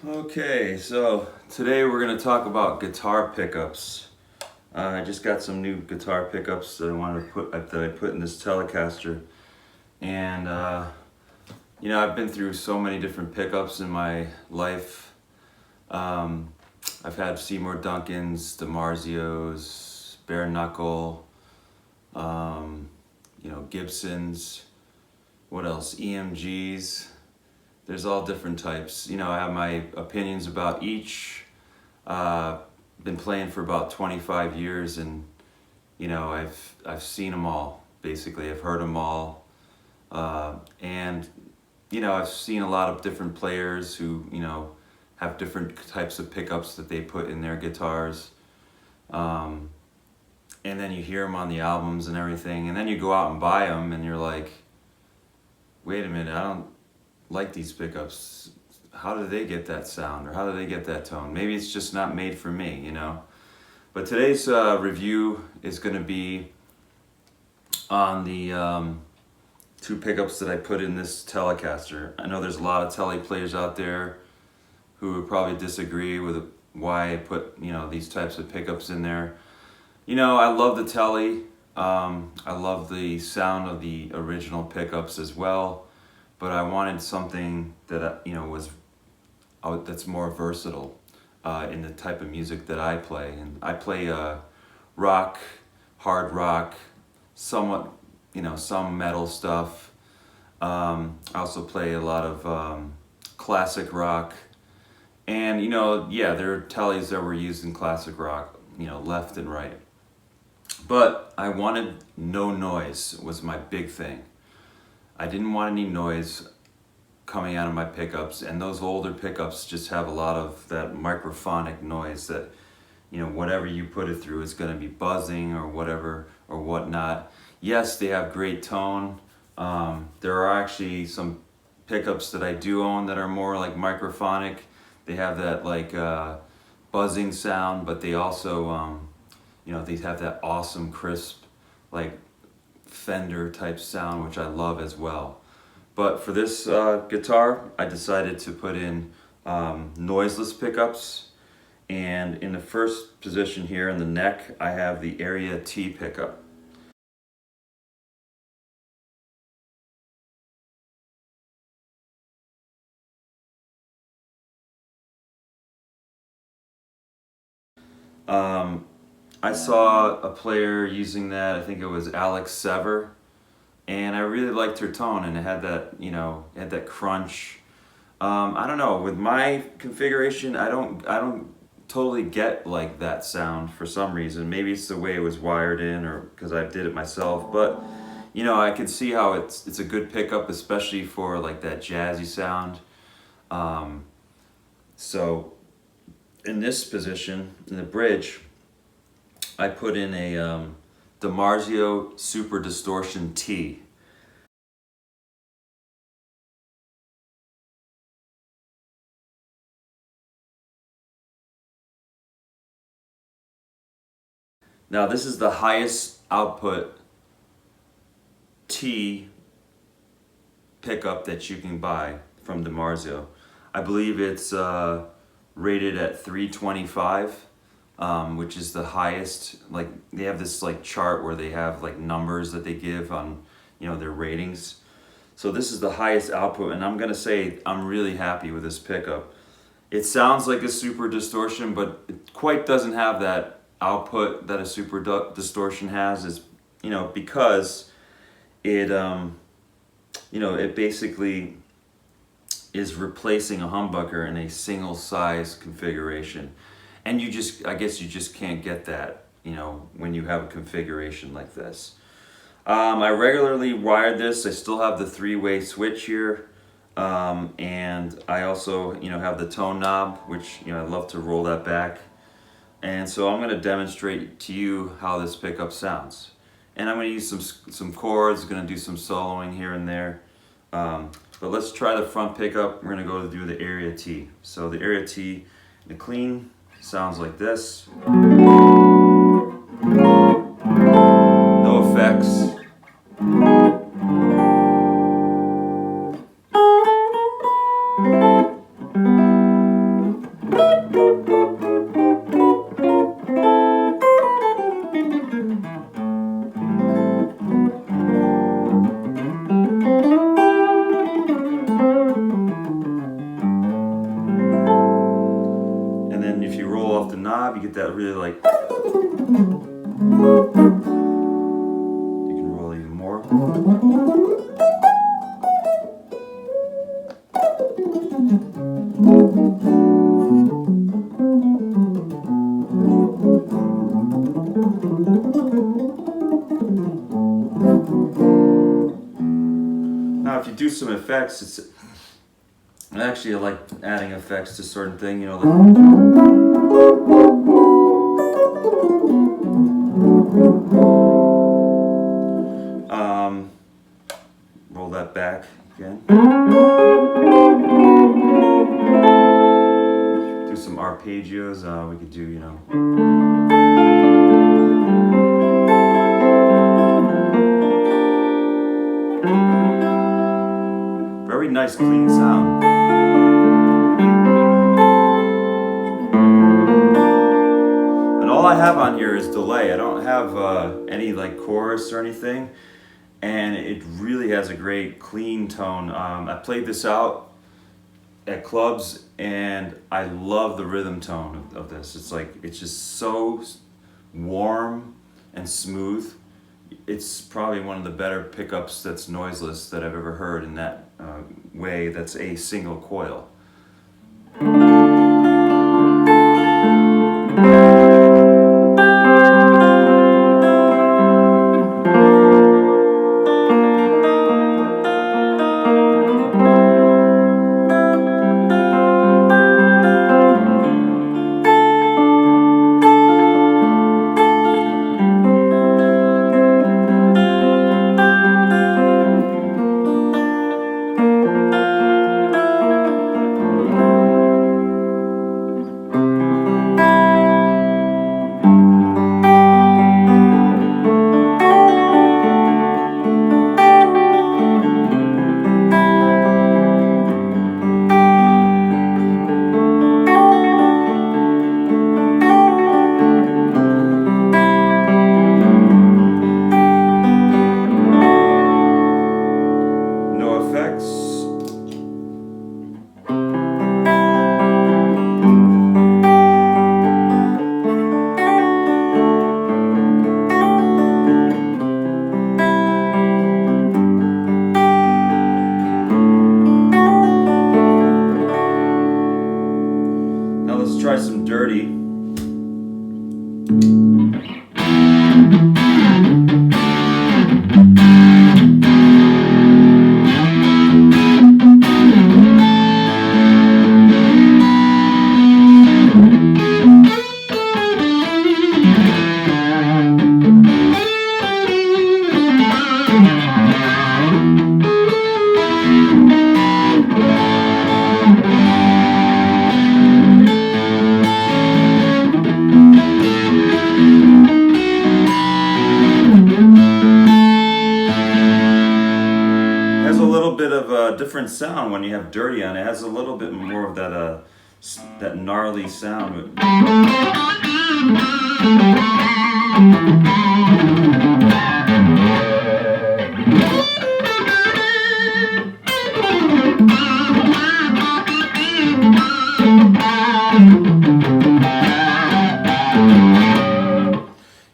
Okay, so today we're going to talk about guitar pickups. I just got some new guitar pickups that I wanted to put in this Telecaster, and I've been through so many different pickups in my life. Um, I've had Seymour Duncans, Dimarzios, bare knuckle, Gibsons. What else? EMGs. There's all different types. I have my opinions about each. Been playing for about 25 years, and I've seen them all. Basically, I've heard them all, and I've seen a lot of different players who have different types of pickups that they put in their guitars. And then you hear them on the albums and everything, and then you go out and buy them, and you're like, wait a minute, I don't like these pickups. How do they get that sound, or how do they get that tone? Maybe it's just not made for me, But today's review is going to be on the two pickups that I put in this Telecaster. I know there's a lot of Tele players out there who would probably disagree with why I put these types of pickups in there. I love the Tele. I love the sound of the original pickups as well, but I wanted something that that's more versatile in the type of music that I play. And I play rock, hard rock, somewhat, some metal stuff. I also play a lot of classic rock. And there are Teles that were used in classic rock, left and right. But I wanted no noise was my big thing. I didn't want any noise coming out of my pickups, and those older pickups just have a lot of that microphonic noise that whatever you put it through is going to be buzzing or whatever or whatnot. Yes, they have great tone. There are actually some pickups that I do own that are more like microphonic. They have that like buzzing sound, but they also they have that awesome crisp like Fender type sound, which I love as well. But for this guitar, I decided to put in noiseless pickups. And in the first position here in the neck, I have the Area T pickup. Um, I saw a player using that, I think it was Alex Sever, and I really liked her tone, and it had that, it had that crunch. I don't know, with my configuration, I don't totally get like that sound for some reason. Maybe it's the way it was wired in, or because I did it myself, but I can see how it's a good pickup, especially for like that jazzy sound. Um, so in this position, in the bridge, I put in a Dimarzio Super Distortion T. Now this is the highest output T pickup that you can buy from Dimarzio. I believe it's rated at 325, which is the highest. Like they have this like chart where they have like numbers that they give on their ratings. So this is the highest output, and I'm gonna say I'm really happy with this pickup. It sounds like a Super Distortion, but it quite doesn't have that output that a Super Distortion has. Is because it it basically is replacing a humbucker in a single size configuration, and I guess you just can't get that when you have a configuration like this. I regularly wired this. I still have the three-way switch here. And I also, have the tone knob, which, I love to roll that back. And so I'm going to demonstrate to you how this pickup sounds. And I'm going to use some chords, going to do some soloing here and there. But let's try the front pickup. We're going to go to do the Area T. So the Area T, the clean, sounds like this. No effects. Now, if you do some effects, I like adding effects to certain things, you know, like roll that back again. Do some arpeggios. We could do, you know. Very nice, clean sound. And all I have on here is delay. I don't have any like chorus or anything. And it really has a great clean tone. I played this out at clubs and I love the rhythm tone of this. It's just so warm and smooth. It's probably one of the better pickups that's noiseless that I've ever heard in that way. That's a single coil. Try some dirty. Different sound when you have dirty on it. It has a little bit more of that gnarly sound.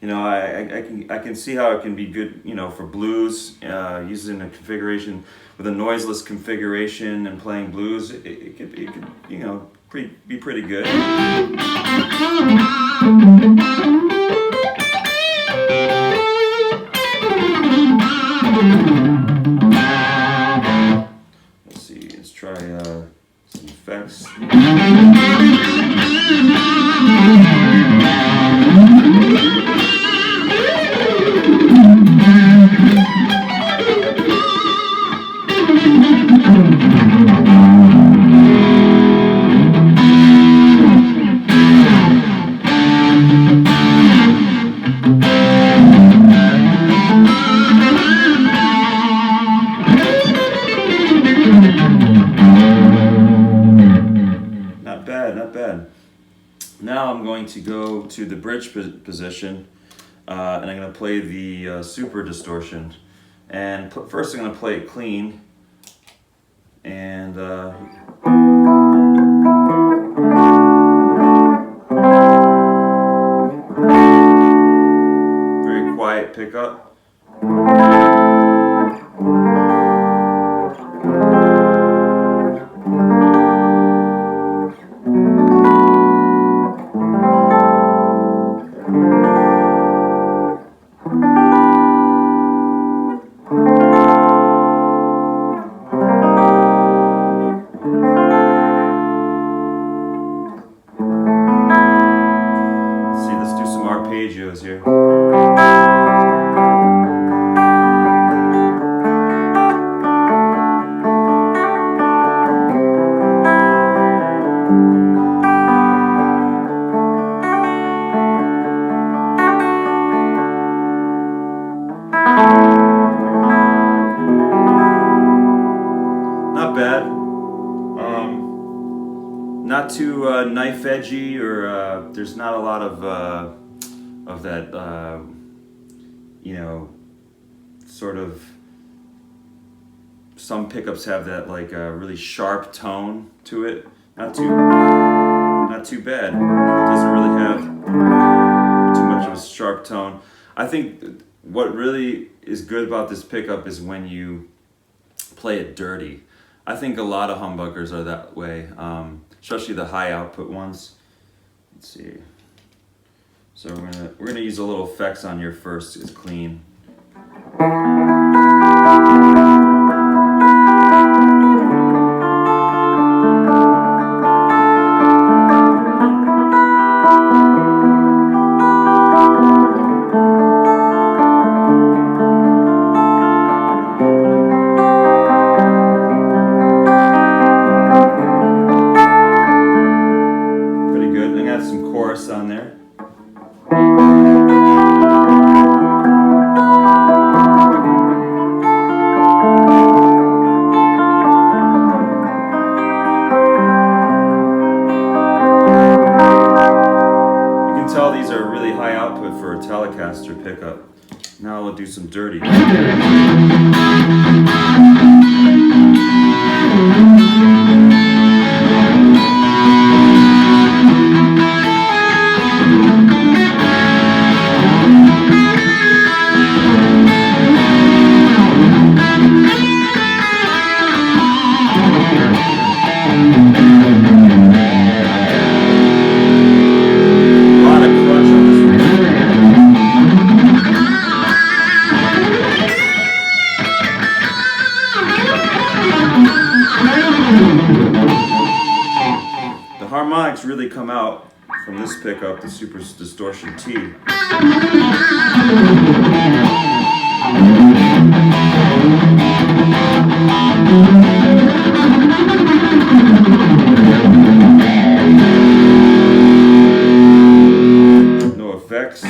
You know, I can see how it can be good, you know, for blues, using a configuration with a noiseless configuration and playing blues. It could you know, be pretty good. Let's see, let's try some effects. Now I'm going to go to the bridge position, and I'm going to play the super distortion. And first I'm going to play it clean, and very quiet pickup. not too knife edgy, or there's not a lot of that, you know, sort of. Some pickups have that like really sharp tone to it. Not too bad. It doesn't really have too much of a sharp tone. I think what really is good about this pickup is when you play it dirty. I think a lot of humbuckers are that way, especially the high output ones. Let's see. So we're gonna use a little effects on here first. It's clean. On there. You can tell these are really high output for a telecaster pickup. Now we'll do some dirty. Harmonics really come out from this pickup, the Super Distortion T. No effects.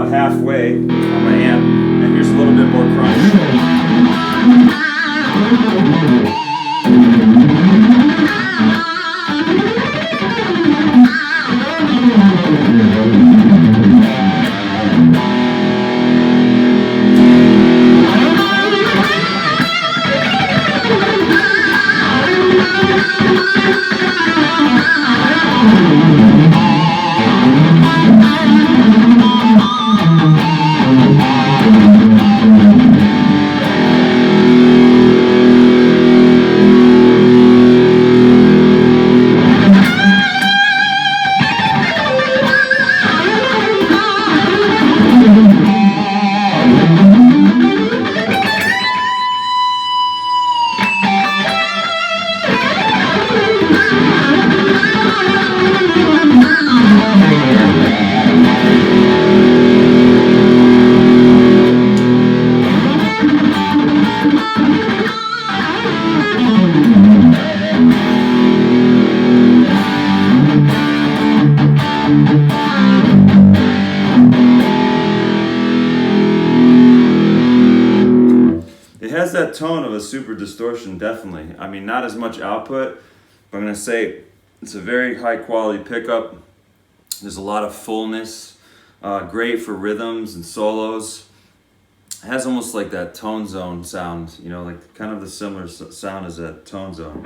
Halfway on my amp, and here's a little bit more crunch. Has that tone of a Super Distortion, definitely. I mean, not as much output, but I'm going to say it's a very high quality pickup. There's a lot of fullness, great for rhythms and solos. It has almost like that Tone Zone sound, you know, like kind of the similar sound as that Tone Zone.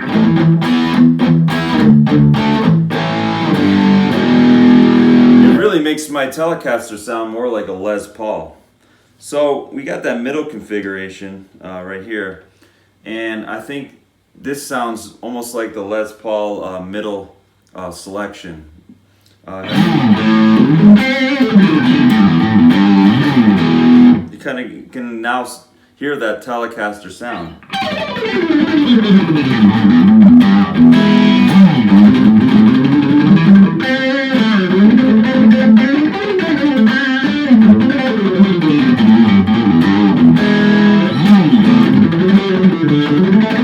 It really makes my Telecaster sound more like a Les Paul. So we got that middle configuration right here, and I think this sounds almost like the Les Paul middle selection. You kind of can now hear that Telecaster sound. Let's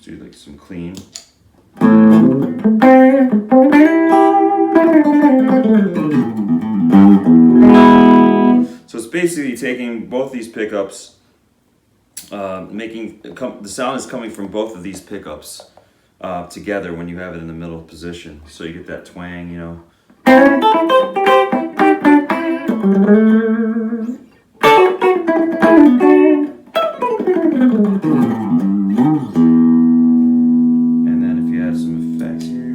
do like some clean. So it's basically taking both these pickups, the sound is coming from both of these pickups together when you have it in the middle position. So you get that twang, you know. And then if you add some effects here.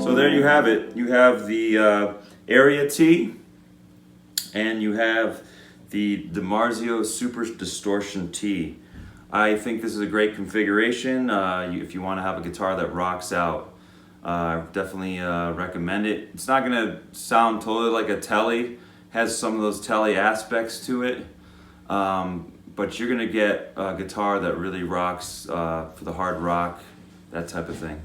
So there you have it. You have the Area T, and you have the Dimarzio Super Distortion T. I think this is a great configuration if you want to have a guitar that rocks out. Definitely recommend it. It's not going to sound totally like a Tele, has some of those Tele aspects to it, but you're going to get a guitar that really rocks for the hard rock, that type of thing.